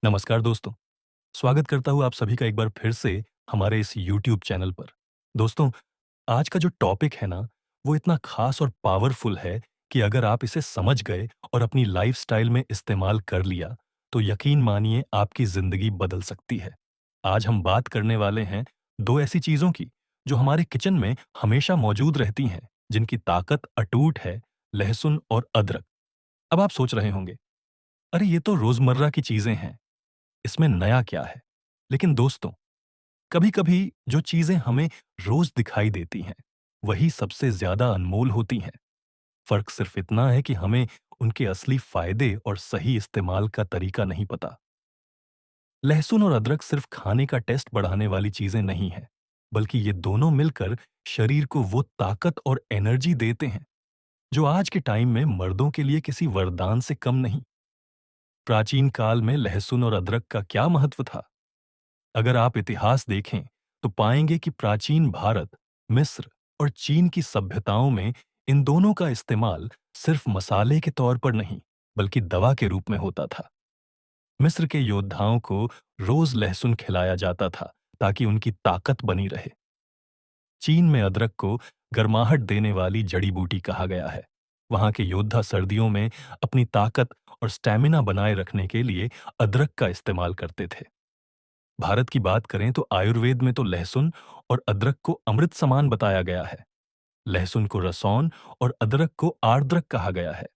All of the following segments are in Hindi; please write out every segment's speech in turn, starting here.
नमस्कार दोस्तों, स्वागत करता हूँ आप सभी का एक बार फिर से हमारे इस यूट्यूब चैनल पर। दोस्तों, आज का जो टॉपिक है ना, वो इतना खास और पावरफुल है कि अगर आप इसे समझ गए और अपनी लाइफ़स्टाइल में इस्तेमाल कर लिया, तो यकीन मानिए आपकी ज़िंदगी बदल सकती है। आज हम बात करने वाले हैं 2 ऐसी चीज़ों की, जो हमारे किचन में हमेशा मौजूद रहती हैं, जिनकी ताकत अटूट है, लहसुन और अदरक। अब आप सोच रहे होंगे, अरे ये तो रोज़मर्रा की चीज़ें हैं, इसमें नया क्या है? लेकिन दोस्तों, कभी-कभी जो चीज़ें हमें रोज़ दिखाई देती हैं, वही सबसे ज़्यादा अनमोल होती हैं। फ़र्क सिर्फ़ इतना है कि हमें उनके असली फ़ायदे और सही इस्तेमाल का तरीका नहीं पता। लहसुन और अदरक सिर्फ़ खाने का टेस्ट बढ़ाने वाली चीज़ें नहीं हैं, बल्कि ये दोनों मिलकर शरीर को वो ताकत और एनर्जी देते हैं, जो आज के टाइम में मर्दों के लिए किसी वरदान से कम नहीं। प्राचीन काल में लहसुन और अदरक का क्या महत्व था? अगर आप इतिहास देखें तो पाएंगे कि प्राचीन भारत, मिस्र और चीन की सभ्यताओं में इन दोनों का इस्तेमाल सिर्फ मसाले के तौर पर नहीं, बल्कि दवा के रूप में होता था। मिस्र के योद्धाओं को रोज लहसुन खिलाया जाता था ताकि उनकी ताकत बनी रहे। चीन में अदरक को गर्माहट देने वाली जड़ी बूटी कहा गया है। वहां के योद्धा सर्दियों में अपनी ताकत और स्टैमिना बनाए रखने के लिए अदरक का इस्तेमाल करते थे। भारत की बात करें तो आयुर्वेद में तो लहसुन और अदरक को अमृत समान बताया गया है। लहसुन को रसौन और अदरक को आर्द्रक कहा गया है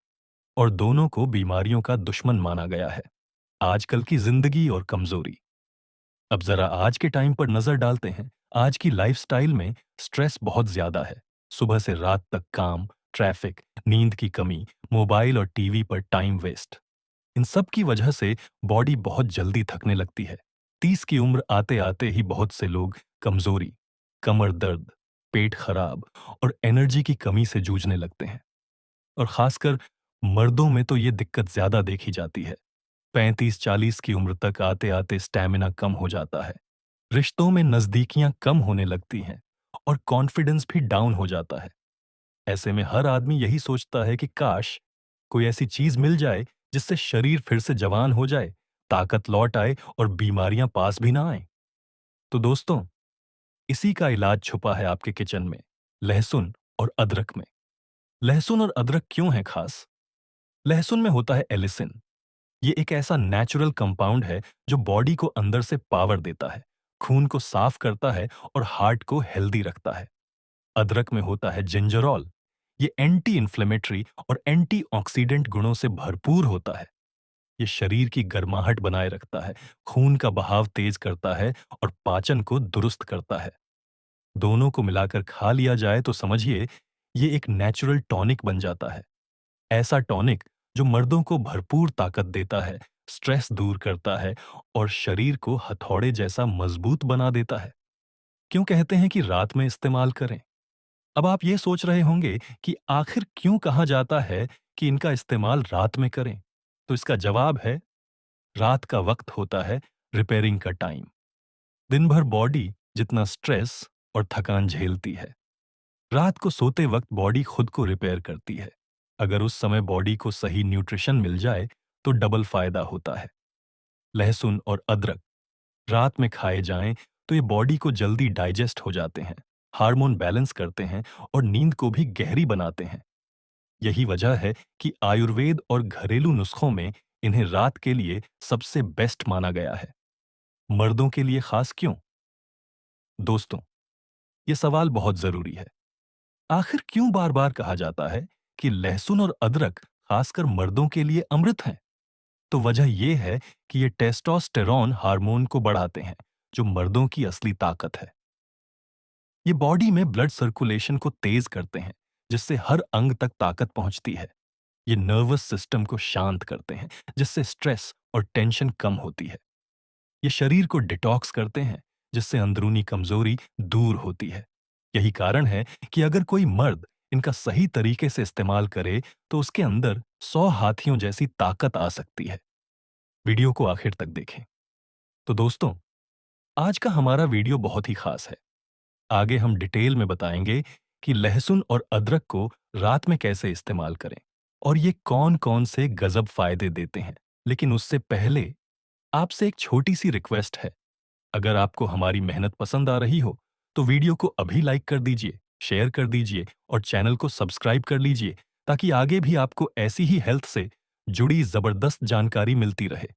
और दोनों को बीमारियों का दुश्मन माना गया है। आजकल की जिंदगी और कमजोरी। अब जरा आज के टाइम पर नजर डालते हैं। आज की लाइफस्टाइल में स्ट्रेस बहुत ज्यादा है। सुबह से रात तक काम, ट्रैफिक, नींद की कमी, मोबाइल और टीवी पर टाइम वेस्ट। इन सब की वजह से बॉडी बहुत जल्दी थकने लगती है। 30 की उम्र आते आते ही बहुत से लोग कमजोरी, कमर दर्द, पेट खराब और एनर्जी की कमी से जूझने लगते हैं। और खासकर मर्दों में तो ये दिक्कत ज्यादा देखी जाती है। 35-40 की उम्र तक आते आते स्टैमिना कम हो जाता है, रिश्तों में नजदीकियां कम होने लगती हैं और कॉन्फिडेंस भी डाउन हो जाता है। ऐसे में हर आदमी यही सोचता है कि काश कोई ऐसी चीज मिल जाए जिससे शरीर फिर से जवान हो जाए, ताकत लौट आए और बीमारियां पास भी ना आए। तो दोस्तों, इसी का इलाज छुपा है आपके किचन में, लहसुन और अदरक में। लहसुन और अदरक क्यों है खास? लहसुन में होता है एलिसिन। ये एक ऐसा नेचुरल कंपाउंड है जो बॉडी को अंदर से पावर देता है, खून को साफ करता है और हार्ट को हेल्दी रखता है। अदरक में होता है जिंजरॉल। ये एंटी इन्फ्लेमेटरी और एंटीऑक्सीडेंट गुणों से भरपूर होता है। ये शरीर की गर्माहट बनाए रखता है, खून का बहाव तेज करता है और पाचन को दुरुस्त करता है। दोनों को मिलाकर खा लिया जाए तो समझिए ये एक नेचुरल टॉनिक बन जाता है। ऐसा टॉनिक जो मर्दों को भरपूर ताकत देता है, स्ट्रेस दूर करता है और शरीर को हथौड़े जैसा मजबूत बना देता है। क्यों कहते हैं कि रात में इस्तेमाल करें? अब आप ये सोच रहे होंगे कि आखिर क्यों कहा जाता है कि इनका इस्तेमाल रात में करें? तो इसका जवाब है, रात का वक्त होता है रिपेयरिंग का टाइम। दिन भर बॉडी जितना स्ट्रेस और थकान झेलती है, रात को सोते वक्त बॉडी खुद को रिपेयर करती है। अगर उस समय बॉडी को सही न्यूट्रिशन मिल जाए तो डबल फायदा होता है। लहसुन और अदरक रात में खाए जाएं तो ये बॉडी को जल्दी डाइजेस्ट हो जाते हैं, हार्मोन बैलेंस करते हैं और नींद को भी गहरी बनाते हैं। यही वजह है कि आयुर्वेद और घरेलू नुस्खों में इन्हें रात के लिए सबसे बेस्ट माना गया है। मर्दों के लिए खास क्यों? दोस्तों, ये सवाल बहुत जरूरी है। आखिर क्यों बार बार कहा जाता है कि लहसुन और अदरक खासकर मर्दों के लिए अमृत हैं? तो वजह यह है कि ये टेस्टोस्टेरॉन हार्मोन को बढ़ाते हैं, जो मर्दों की असली ताकत है। ये बॉडी में ब्लड सर्कुलेशन को तेज करते हैं, जिससे हर अंग तक ताकत पहुंचती है। ये नर्वस सिस्टम को शांत करते हैं, जिससे स्ट्रेस और टेंशन कम होती है। ये शरीर को डिटॉक्स करते हैं, जिससे अंदरूनी कमजोरी दूर होती है। यही कारण है कि अगर कोई मर्द इनका सही तरीके से इस्तेमाल करे तो उसके अंदर 100 हाथियों जैसी ताकत आ सकती है। वीडियो को आखिर तक देखें। तो दोस्तों, आज का हमारा वीडियो बहुत ही खास है। आगे हम डिटेल में बताएंगे कि लहसुन और अदरक को रात में कैसे इस्तेमाल करें और ये कौन-कौन से गजब फायदे देते हैं। लेकिन उससे पहले आपसे एक छोटी सी रिक्वेस्ट है, अगर आपको हमारी मेहनत पसंद आ रही हो, तो वीडियो को अभी लाइक कर दीजिए, शेयर कर दीजिए और चैनल को सब्सक्राइब कर लीजिए ताकि आगे भी आपको ऐसी ही हेल्थ से जुड़ी जबरदस्त जानकारी मिलती रहे।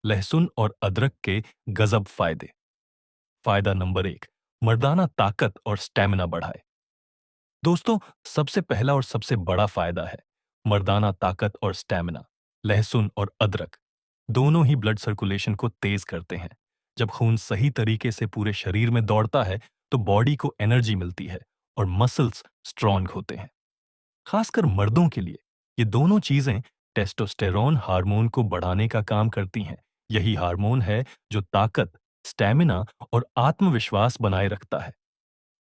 लहसुन और अदरक के गजब फायदे। फायदा नंबर 1, मर्दाना ताकत और स्टैमिना बढ़ाए। दोस्तों, सबसे पहला और सबसे बड़ा फायदा है मर्दाना ताकत और स्टैमिना। लहसुन और अदरक दोनों ही ब्लड सर्कुलेशन को तेज करते हैं। जब खून सही तरीके से पूरे शरीर में दौड़ता है तो बॉडी को एनर्जी मिलती है और मसल्स स्ट्रांग होते हैं। खासकर मर्दों के लिए ये दोनों चीजें टेस्टोस्टेरोन हार्मोन को बढ़ाने का काम करती हैं। यही हार्मोन है जो ताकत, स्टैमिना और आत्मविश्वास बनाए रखता है।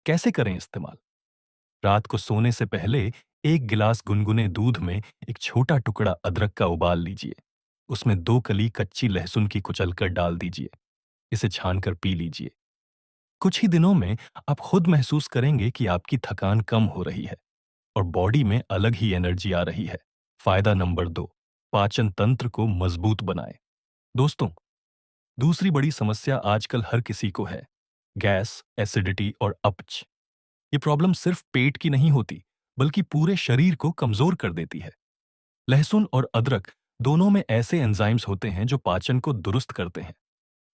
कैसे करें इस्तेमाल? रात को सोने से पहले 1 गिलास गुनगुने दूध में एक छोटा टुकड़ा अदरक का उबाल लीजिए। उसमें 2 कली कच्ची लहसुन की कुचलकर डाल दीजिए। इसे छानकर पी लीजिए। कुछ ही दिनों में आप खुद महसूस करेंगे कि आपकी थकान कम हो रही है और बॉडी में अलग ही एनर्जी आ रही है। फायदा नंबर 2, पाचन तंत्र को मजबूत बनाए। दोस्तों, दूसरी बड़ी समस्या आजकल हर किसी को है, गैस, एसिडिटी और अपच। ये प्रॉब्लम सिर्फ पेट की नहीं होती, बल्कि पूरे शरीर को कमजोर कर देती है। लहसुन और अदरक दोनों में ऐसे एंजाइम्स होते हैं जो पाचन को दुरुस्त करते हैं।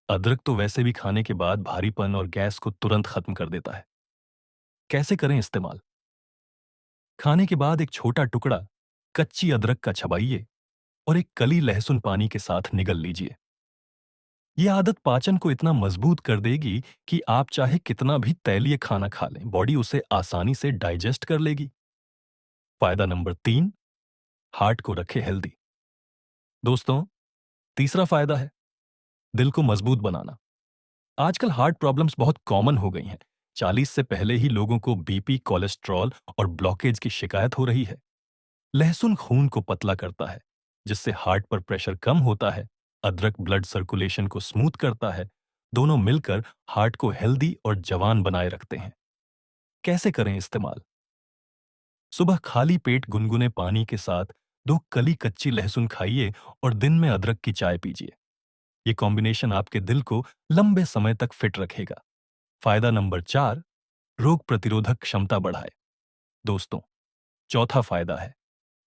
अदरक तो वैसे भी खाने के बाद भारीपन और गैस को तुरंत खत्म कर देता है। कैसे करें इस्तेमाल? खाने के बाद एक छोटा टुकड़ा कच्ची अदरक का चबाइए और 1 कली लहसुन पानी के साथ निगल लीजिए। ये आदत पाचन को इतना मजबूत कर देगी कि आप चाहे कितना भी तैलीय खाना खा लें, बॉडी उसे आसानी से डाइजेस्ट कर लेगी। फायदा नंबर 3, हार्ट को रखे हेल्दी। दोस्तों, तीसरा फायदा है दिल को मजबूत बनाना। आजकल हार्ट प्रॉब्लम्स बहुत कॉमन हो गई हैं। 40 से पहले ही लोगों को बीपी, कोलेस्ट्रॉल और ब्लॉकेज की शिकायत हो रही है। लहसुन खून को पतला करता है, जिससे हार्ट पर प्रेशर कम होता है। अदरक ब्लड सर्कुलेशन को स्मूथ करता है। दोनों मिलकर हार्ट को हेल्दी और जवान बनाए रखते हैं। कैसे करें इस्तेमाल? सुबह खाली पेट गुनगुने पानी के साथ 2 कली कच्ची लहसुन खाइए और दिन में अदरक की चाय पीजिए। ये कॉम्बिनेशन आपके दिल को लंबे समय तक फिट रखेगा। फायदा नंबर 4, रोग प्रतिरोधक क्षमता बढ़ाए। दोस्तों, चौथा फायदा है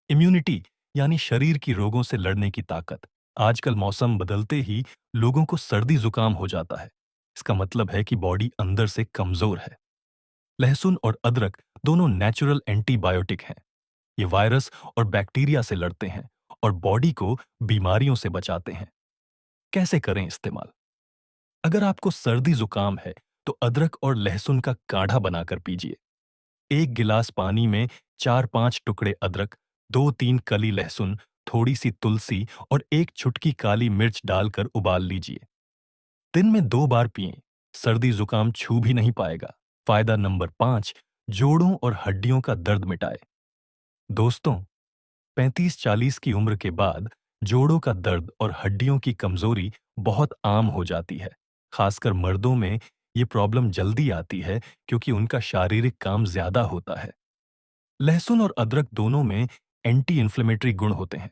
इम्यूनिटी, यानी शरीर की रोगों से लड़ने की ताकत। आजकल मौसम बदलते ही लोगों को सर्दी जुकाम हो जाता है। इसका मतलब है कि बॉडी अंदर से कमजोर है। लहसुन और अदरक दोनों नेचुरल एंटीबायोटिक हैं। ये वायरस और बैक्टीरिया से लड़ते हैं और बॉडी को बीमारियों से बचाते हैं। कैसे करें इस्तेमाल? अगर आपको सर्दी जुकाम है तो अदरक और लहसुन का काढ़ा बनाकर पीजिए। 1 गिलास पानी में 4-5 टुकड़े अदरक, 2-3 कली लहसुन, थोड़ी सी तुलसी और 1 चुटकी काली मिर्च डालकर उबाल लीजिए। दिन में 2 बार पिएं। सर्दी जुकाम छू भी नहीं पाएगा। फायदा नंबर 5, जोड़ों और हड्डियों का दर्द मिटाए। दोस्तों, 35-40 की उम्र के बाद जोड़ों का दर्द और हड्डियों की कमजोरी बहुत आम हो जाती है। खासकर मर्दों में ये प्रॉब्लम जल्दी आती है क्योंकि उनका शारीरिक काम ज्यादा होता है। लहसुन और अदरक दोनों में एंटी इन्फ्लेमेटरी गुण होते हैं।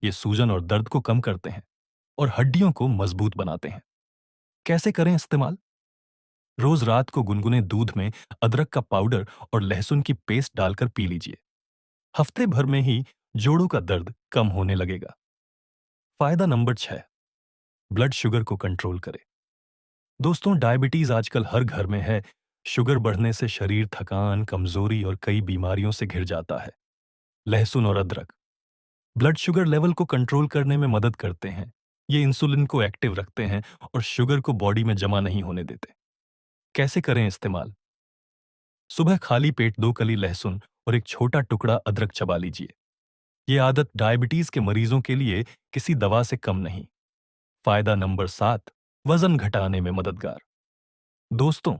ये सूजन और दर्द को कम करते हैं और हड्डियों को मजबूत बनाते हैं। कैसे करें इस्तेमाल? रोज रात को गुनगुने दूध में अदरक का पाउडर और लहसुन की पेस्ट डालकर पी लीजिए। हफ्ते भर में ही जोड़ों का दर्द कम होने लगेगा। फायदा नंबर 6, ब्लड शुगर को कंट्रोल करे। दोस्तों, डायबिटीज आजकल हर घर में है। शुगर बढ़ने से शरीर थकान, कमजोरी और कई बीमारियों से घिर जाता है। लहसुन और अदरक ब्लड शुगर लेवल को कंट्रोल करने में मदद करते हैं। ये इंसुलिन को एक्टिव रखते हैं और शुगर को बॉडी में जमा नहीं होने देते। कैसे करें इस्तेमाल? सुबह खाली पेट 2 कली लहसुन और एक छोटा टुकड़ा अदरक चबा लीजिए। ये आदत डायबिटीज के मरीजों के लिए किसी दवा से कम नहीं। फायदा नंबर 7, वजन घटाने में मददगार। दोस्तों,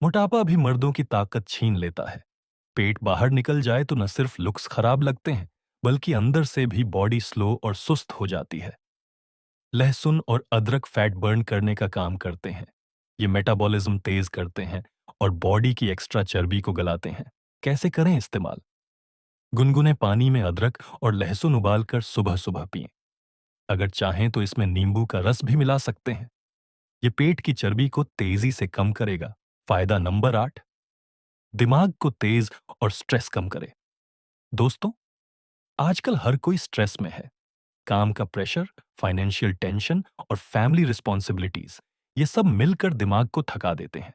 मोटापा भी मर्दों की ताकत छीन लेता है। पेट बाहर निकल जाए तो न सिर्फ लुक्स खराब लगते हैं, बल्कि अंदर से भी बॉडी स्लो और सुस्त हो जाती है। लहसुन और अदरक फैट बर्न करने का काम करते हैं। ये मेटाबॉलिज्म तेज करते हैं और बॉडी की एक्स्ट्रा चर्बी को गलाते हैं। कैसे करें इस्तेमाल? गुनगुने पानी में अदरक और लहसुन उबालकर सुबह सुबह पिएं। अगर चाहें तो इसमें नींबू का रस भी मिला सकते हैं। ये पेट की चर्बी को तेजी से कम करेगा। फायदा नंबर 8, दिमाग को तेज और स्ट्रेस कम करे। दोस्तों, आजकल हर कोई स्ट्रेस में है। काम का प्रेशर, फाइनेंशियल टेंशन और फैमिली रिस्पॉन्सिबिलिटीज, ये सब मिलकर दिमाग को थका देते हैं।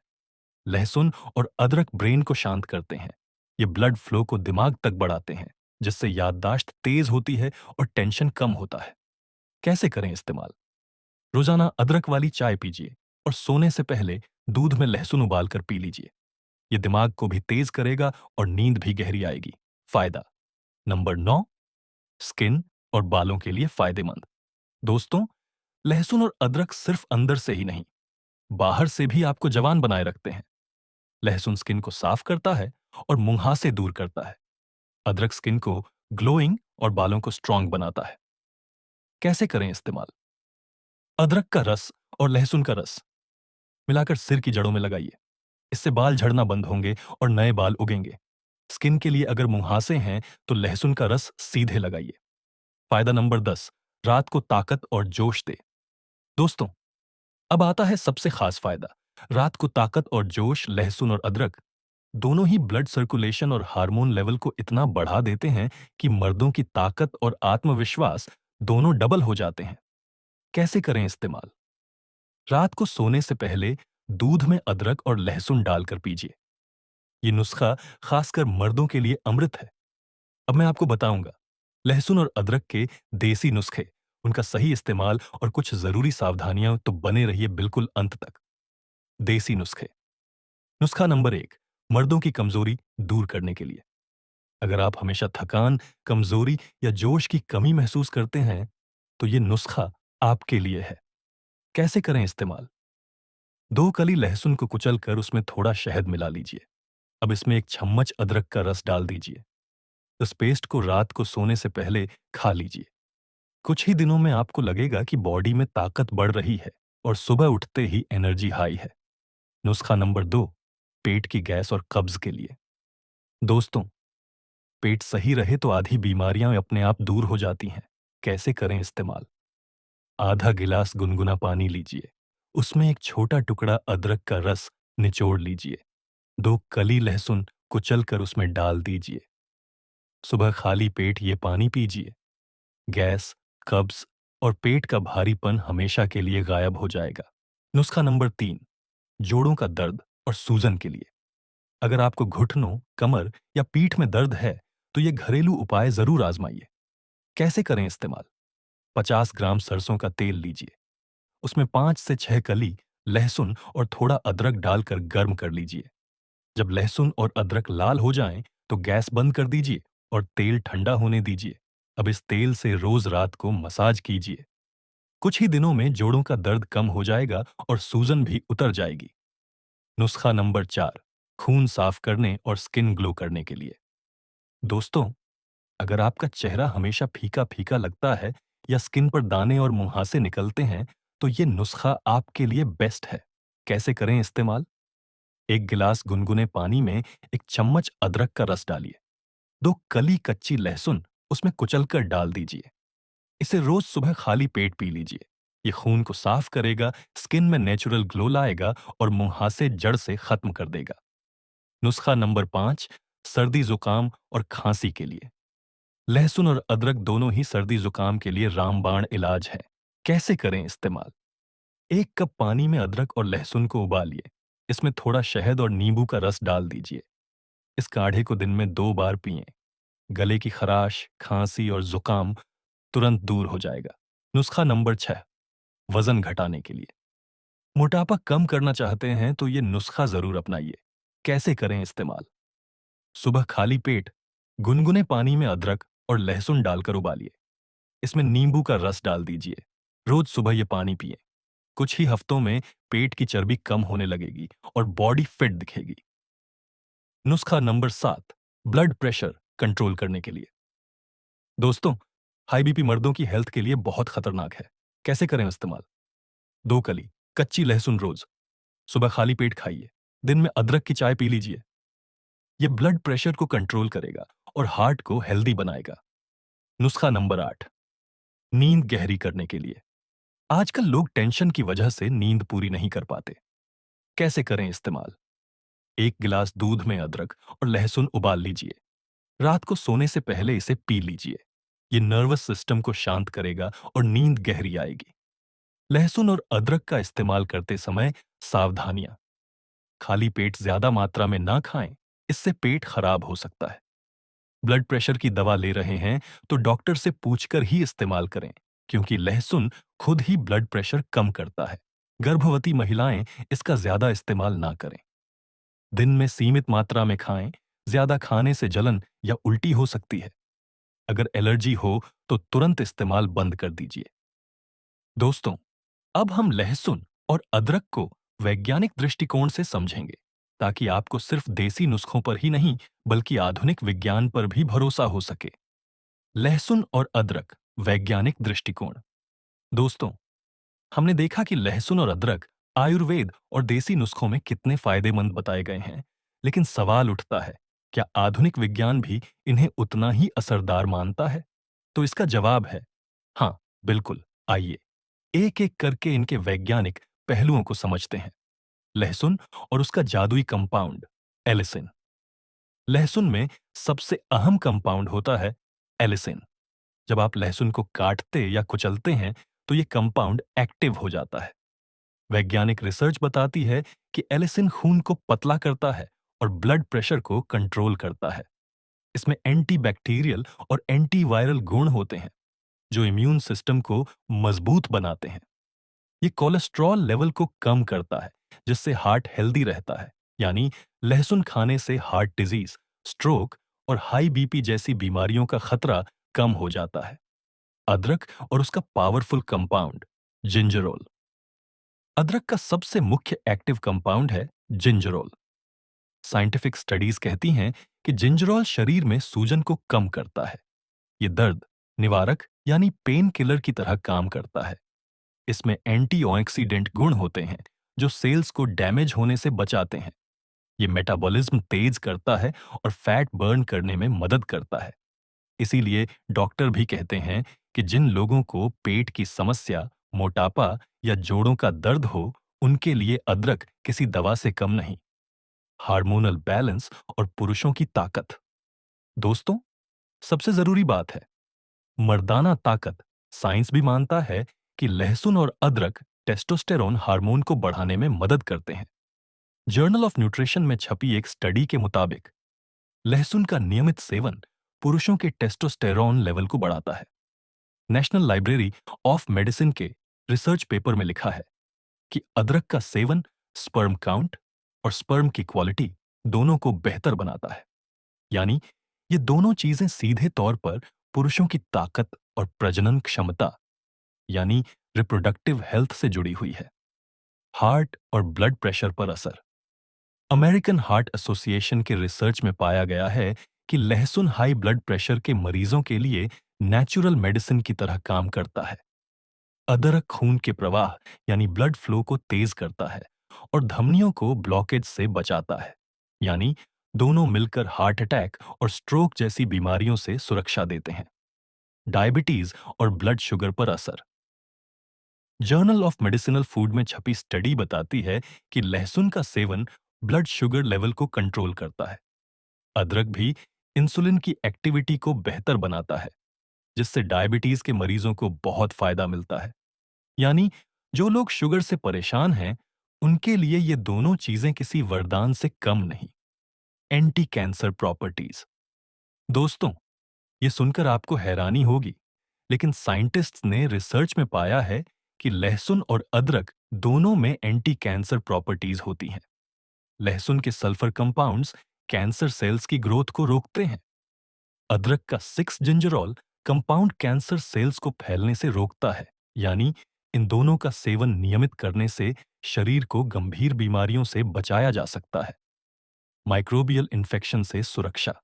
लहसुन और अदरक ब्रेन को शांत करते हैं। ये ब्लड फ्लो को दिमाग तक बढ़ाते हैं, जिससे याददाश्त तेज होती है और टेंशन कम होता है। कैसे करें इस्तेमाल? रोजाना अदरक वाली चाय पीजिए और सोने से पहले दूध में लहसुन उबालकर पी लीजिए। ये दिमाग को भी तेज करेगा और नींद भी गहरी आएगी। फायदा नंबर 9, स्किन और बालों के लिए फायदेमंद। दोस्तों, लहसुन और अदरक सिर्फ अंदर से ही नहीं, बाहर से भी आपको जवान बनाए रखते हैं। लहसुन स्किन को साफ करता है और मुंहासे दूर करता है। अदरक स्किन को ग्लोइंग और बालों को स्ट्रांग बनाता है। कैसे करें इस्तेमाल? अदरक का रस और लहसुन का रस मिलाकर सिर की जड़ों में लगाइए। इससे बाल झड़ना बंद होंगे और नए बाल उगेंगे। स्किन के लिए अगर मुंहासे हैं तो लहसुन का रस सीधे लगाइए। फायदा नंबर 10, रात को ताकत और जोश दे। दोस्तों, अब आता है सबसे खास फायदा। रात को ताकत और जोश लहसुन और अदरक दोनों ही ब्लड सर्कुलेशन और हार्मोन लेवल को इतना बढ़ा देते हैं कि मर्दों की ताकत और आत्मविश्वास दोनों डबल हो जाते हैं। कैसे करें इस्तेमाल? रात को सोने से पहले दूध में अदरक और लहसुन डालकर पीजिए। ये नुस्खा खासकर मर्दों के लिए अमृत है। अब मैं आपको बताऊंगा लहसुन और अदरक के देसी नुस्खे, उनका सही इस्तेमाल और कुछ जरूरी सावधानियां, तो बने रहिए बिल्कुल अंत तक। देसी नुस्खे। नुस्खा नंबर 1, मर्दों की कमजोरी दूर करने के लिए। अगर आप हमेशा थकान, कमजोरी या जोश की कमी महसूस करते हैं, तो ये नुस्खा आपके लिए है। कैसे करें इस्तेमाल? 2 कली लहसुन को कुचल कर उसमें थोड़ा शहद मिला लीजिए। अब इसमें 1 चम्मच अदरक का रस डाल दीजिए। इस पेस्ट को रात को सोने से पहले खा लीजिए। कुछ ही दिनों में आपको लगेगा कि बॉडी में ताकत बढ़ रही है और सुबह उठते ही एनर्जी हाई है। नुस्खा नंबर 2, पेट की गैस और कब्ज के लिए। दोस्तों, पेट सही रहे तो आधी बीमारियां अपने आप दूर हो जाती हैं। कैसे करें इस्तेमाल? आधा गिलास गुनगुना पानी लीजिए। उसमें 1 छोटा टुकड़ा अदरक का रस निचोड़ लीजिए। 2 कली लहसुन कुचल कर उसमें डाल दीजिए। सुबह खाली पेट ये पानी पीजिए। गैस, कब्ज और पेट का भारीपन हमेशा के लिए गायब हो जाएगा। नुस्खा नंबर 3, जोड़ों का दर्द और सूजन के लिए। अगर आपको घुटनों, कमर या पीठ में दर्द है, तो ये घरेलू उपाय जरूर आजमाइए। कैसे करें इस्तेमाल? 50 ग्राम सरसों का तेल लीजिए। उसमें 5 से 6 कली लहसुन और थोड़ा अदरक डालकर गर्म कर लीजिए। जब लहसुन और अदरक लाल हो जाएं, तो गैस बंद कर दीजिए और तेल ठंडा होने दीजिए। अब इस तेल से रोज रात को मसाज कीजिए। कुछ ही दिनों में जोड़ों का दर्द कम हो जाएगा और सूजन भी उतर जाएगी। नुस्खा नंबर 4, खून साफ करने और स्किन ग्लो करने के लिए। दोस्तों, अगर आपका चेहरा हमेशा फीका फीका लगता है या स्किन पर दाने और मुहासे निकलते हैं, तो ये नुस्खा आपके लिए बेस्ट है। कैसे करें इस्तेमाल? 1 गिलास गुनगुने पानी में 1 चम्मच अदरक का रस डालिए। 2 कली कच्ची लहसुन उसमें कुचलकर डाल दीजिए। इसे रोज सुबह खाली पेट पी लीजिए। ये खून को साफ करेगा, स्किन में नेचुरल ग्लो लाएगा और मुहासे जड़ से खत्म कर देगा। नुस्खा नंबर 5, सर्दी जुकाम और खांसी के लिए। लहसुन और अदरक दोनों ही सर्दी जुकाम के लिए रामबाण इलाज है। कैसे करें इस्तेमाल? 1 कप पानी में अदरक और लहसुन को उबालिए। इसमें थोड़ा शहद और नींबू का रस डाल दीजिए। इस काढ़े को दिन में 2 बार पिएं। गले की खराश, खांसी और जुकाम तुरंत दूर हो जाएगा। नुस्खा नंबर 6, वजन घटाने के लिए। मोटापा कम करना चाहते हैं तो ये नुस्खा जरूर अपनाइए। कैसे करें इस्तेमाल? सुबह खाली पेट गुनगुने पानी में अदरक और लहसुन डालकर उबालिए। इसमें नींबू का रस डाल दीजिए। रोज सुबह ये पानी पिए। कुछ ही हफ्तों में पेट की चर्बी कम होने लगेगी और बॉडी फिट दिखेगी। नुस्खा नंबर 7, ब्लड प्रेशर कंट्रोल करने के लिए। दोस्तों, हाई बीपी मर्दों की हेल्थ के लिए बहुत खतरनाक है। कैसे करें इस्तेमाल? 2 कली कच्ची लहसुन रोज सुबह खाली पेट खाइए। दिन में अदरक की चाय पी लीजिए। यह ब्लड प्रेशर को कंट्रोल करेगा और हार्ट को हेल्दी बनाएगा। नुस्खा नंबर 8, नींद गहरी करने के लिए। आजकल लोग टेंशन की वजह से नींद पूरी नहीं कर पाते। कैसे करें इस्तेमाल? एक गिलास दूध में अदरक और लहसुन उबाल लीजिए। रात को सोने से पहले इसे पी लीजिए। ये नर्वस सिस्टम को शांत करेगा और नींद गहरी आएगी। लहसुन और अदरक का इस्तेमाल करते समय सावधानियां। खाली पेट ज्यादा मात्रा में ना खाएं, इससे पेट खराब हो सकता है। ब्लड प्रेशर की दवा ले रहे हैं तो डॉक्टर से पूछकर ही इस्तेमाल करें, क्योंकि लहसुन खुद ही ब्लड प्रेशर कम करता है। गर्भवती महिलाएं इसका ज्यादा इस्तेमाल ना करें। दिन में सीमित मात्रा में खाएं, ज्यादा खाने से जलन या उल्टी हो सकती है। अगर एलर्जी हो तो तुरंत इस्तेमाल बंद कर दीजिए। दोस्तों, अब हम लहसुन और अदरक को वैज्ञानिक दृष्टिकोण से समझेंगे, ताकि आपको सिर्फ देसी नुस्खों पर ही नहीं बल्कि आधुनिक विज्ञान पर भी भरोसा हो सके। लहसुन और अदरक वैज्ञानिक दृष्टिकोण। दोस्तों, हमने देखा कि लहसुन और अदरक आयुर्वेद और देसी नुस्खों में कितने फायदेमंद बताए गए हैं, लेकिन सवाल उठता है, क्या आधुनिक विज्ञान भी इन्हें उतना ही असरदार मानता है? तो इसका जवाब है हाँ, बिल्कुल। आइए एक एक करके इनके वैज्ञानिक पहलुओं को समझते हैं। लहसुन और उसका जादुई कंपाउंड एलिसिन। लहसुन में सबसे अहम कंपाउंड होता है एलिसिन। जब आप लहसुन को काटते या कुचलते हैं तो यह कंपाउंड एक्टिव हो जाता है। वैज्ञानिक रिसर्च बताती है कि एलिसिन खून को पतला करता है और ब्लड प्रेशर को कंट्रोल करता है। इसमें एंटीबैक्टीरियल और एंटीवायरल गुण होते हैं जो इम्यून सिस्टम को मजबूत बनाते हैं। ये कोलेस्ट्रॉल लेवल को कम करता है, जिससे हार्ट हेल्दी रहता है। यानी लहसुन खाने से हार्ट डिजीज, स्ट्रोक और हाई बीपी जैसी बीमारियों का खतरा कम हो जाता है। अदरक और उसका पावरफुल कंपाउंड जिंजरोल। अदरक का सबसे मुख्य एक्टिव कंपाउंड है जिंजरोल। साइंटिफिक स्टडीज कहती हैं कि जिंजरोल शरीर में सूजन को कम करता है। ये दर्द निवारक यानी पेन किलर की तरह काम करता है। इसमें एंटीऑक्सीडेंट गुण होते हैं जो सेल्स को डैमेज होने से बचाते हैं। ये मेटाबॉलिज्म तेज करता है और फैट बर्न करने में मदद करता है। इसीलिए डॉक्टर भी कहते हैं कि जिन लोगों को पेट की समस्या, मोटापा या जोड़ों का दर्द हो, उनके लिए अदरक किसी दवा से कम नहीं। हार्मोनल बैलेंस और पुरुषों की ताकत। दोस्तों, सबसे जरूरी बात है मर्दाना ताकत। साइंस भी मानता है कि लहसुन और अदरक टेस्टोस्टेरोन हार्मोन को बढ़ाने में मदद करते हैं। जर्नल ऑफ न्यूट्रिशन में छपी एक स्टडी के मुताबिक लहसुन का नियमित सेवन पुरुषों के टेस्टोस्टेरोन लेवल को बढ़ाता है। नेशनल लाइब्रेरी ऑफ मेडिसिन के रिसर्च पेपर में लिखा है कि अदरक का सेवन स्पर्म काउंट और स्पर्म की क्वालिटी दोनों को बेहतर बनाता है। यानी ये दोनों चीजें सीधे तौर पर पुरुषों की ताकत और प्रजनन क्षमता यानी रिप्रोडक्टिव हेल्थ से जुड़ी हुई है। हार्ट और ब्लड प्रेशर पर असर। अमेरिकन हार्ट एसोसिएशन के रिसर्च में पाया गया है कि लहसुन हाई ब्लड प्रेशर के मरीजों के लिए नेचुरल मेडिसिन की तरह काम करता है। अदरक खून के प्रवाह यानी ब्लड फ्लो को तेज करता है और धमनियों को ब्लॉकेज से बचाता है। यानी दोनों मिलकर हार्ट अटैक और स्ट्रोक जैसी बीमारियों से सुरक्षा देते हैं। डायबिटीज और ब्लड शुगर पर असर। जर्नल ऑफ मेडिसिनल फूड में छपी स्टडी बताती है कि लहसुन का सेवन ब्लड शुगर लेवल को कंट्रोल करता है। अदरक भी इंसुलिन की एक्टिविटी को बेहतर बनाता है, जिससे डायबिटीज के मरीजों को बहुत फायदा मिलता है। यानी जो लोग शुगर से परेशान हैं, उनके लिए ये दोनों चीजें किसी वरदान से कम नहीं। Anti cancer properties. दोस्तों, ये सुनकर आपको हैरानी होगी, लेकिन साइंटिस्ट्स ने रिसर्च में पाया है कि लहसुन और अदरक दोनों में एंटी कैंसर प्रॉपर्टीज होती हैं। लहसुन के सल्फर कंपाउंड्स कैंसर सेल्स की ग्रोथ को रोकते हैं। अदरक का 6 जिंजरोल कंपाउंड कैंसर सेल्स को फैलने से रोकता है। यानी इन दोनों का सेवन नियमित करने से शरीर को गंभीर बीमारियों से बचाया जा सकता है। माइक्रोबियल इन्फेक्शन से सुरक्षा।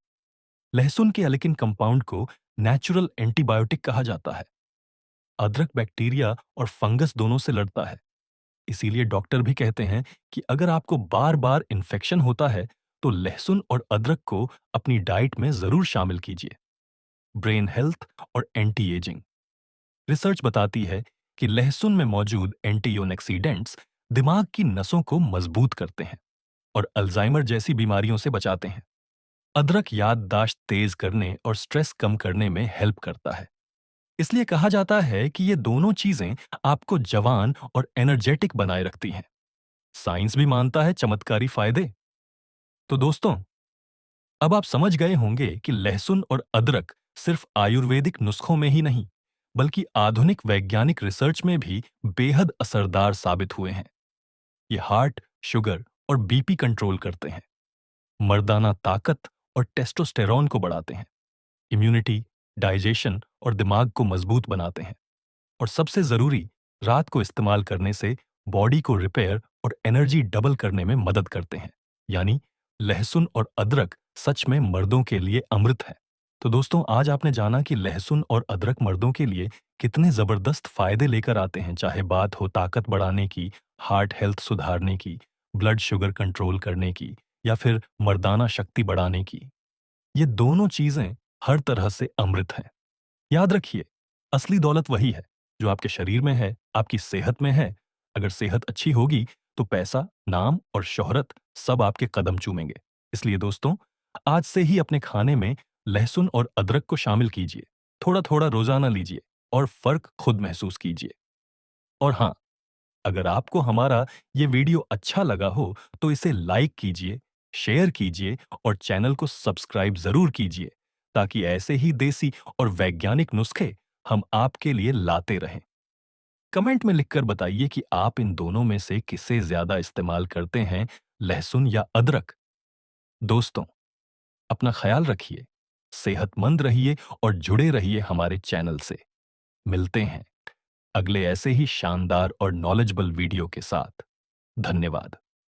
लहसुन के एलिकिन कंपाउंड को नेचुरल एंटीबायोटिक कहा जाता है। अदरक बैक्टीरिया और फंगस दोनों से लड़ता है। इसीलिए डॉक्टर भी कहते हैं कि अगर आपको बार बार इन्फेक्शन होता है तो लहसुन और अदरक को अपनी डाइट में जरूर शामिल कीजिए। ब्रेन हेल्थ और एंटी एजिंग। रिसर्च बताती है कि लहसुन में मौजूद एंटीओक्सीडेंट्स दिमाग की नसों को मजबूत करते हैं और अल्जाइमर जैसी बीमारियों से बचाते हैं। अदरक याददाश्त तेज करने और स्ट्रेस कम करने में हेल्प करता है। इसलिए कहा जाता है कि ये दोनों चीजें आपको जवान और एनर्जेटिक बनाए रखती हैं। साइंस भी मानता है चमत्कारी फायदे। तो दोस्तों, अब आप समझ गए होंगे कि लहसुन और अदरक सिर्फ आयुर्वेदिक नुस्खों में ही नहीं, बल्कि आधुनिक वैज्ञानिक रिसर्च में भी बेहद असरदार साबित हुए हैं। ये हार्ट, शुगर और बीपी कंट्रोल करते हैं, मर्दाना ताकत और टेस्टोस्टेरॉन को बढ़ाते हैं, इम्यूनिटी, डाइजेशन और दिमाग को मजबूत बनाते हैं, और सबसे जरूरी, रात को इस्तेमाल करने से बॉडी को रिपेयर और एनर्जी डबल करने में मदद करते हैं। यानी लहसुन और अदरक सच में मर्दों के लिए अमृत है। तो दोस्तों, आज आपने जाना कि लहसुन और अदरक मर्दों के लिए कितने जबरदस्त फायदे लेकर आते हैं, चाहे बात हो ताकत बढ़ाने की, हार्ट हेल्थ सुधारने की, ब्लड शुगर कंट्रोल करने की, या फिर मर्दाना शक्ति बढ़ाने की। ये दोनों चीजें हर तरह से अमृत हैं। याद रखिए, असली दौलत वही है जो आपके शरीर में है, आपकी सेहत में है। अगर सेहत अच्छी होगी तो पैसा, नाम और शोहरत सब आपके कदम चूमेंगे। इसलिए दोस्तों, आज से ही अपने खाने में लहसुन और अदरक को शामिल कीजिए। थोड़ा थोड़ा रोजाना लीजिए और फर्क खुद महसूस कीजिए। और हाँ, अगर आपको हमारा ये वीडियो अच्छा लगा हो तो इसे लाइक कीजिए, शेयर कीजिए और चैनल को सब्सक्राइब जरूर कीजिए, ताकि ऐसे ही देसी और वैज्ञानिक नुस्खे हम आपके लिए लाते रहें। कमेंट में लिखकर बताइए कि आप इन दोनों में से किसे ज्यादा इस्तेमाल करते हैं, लहसुन या अदरक। दोस्तों, अपना ख्याल रखिए, सेहतमंद रहिए और जुड़े रहिए हमारे चैनल से। मिलते हैं अगले ऐसे ही शानदार और नॉलेजेबल वीडियो के साथ। धन्यवाद।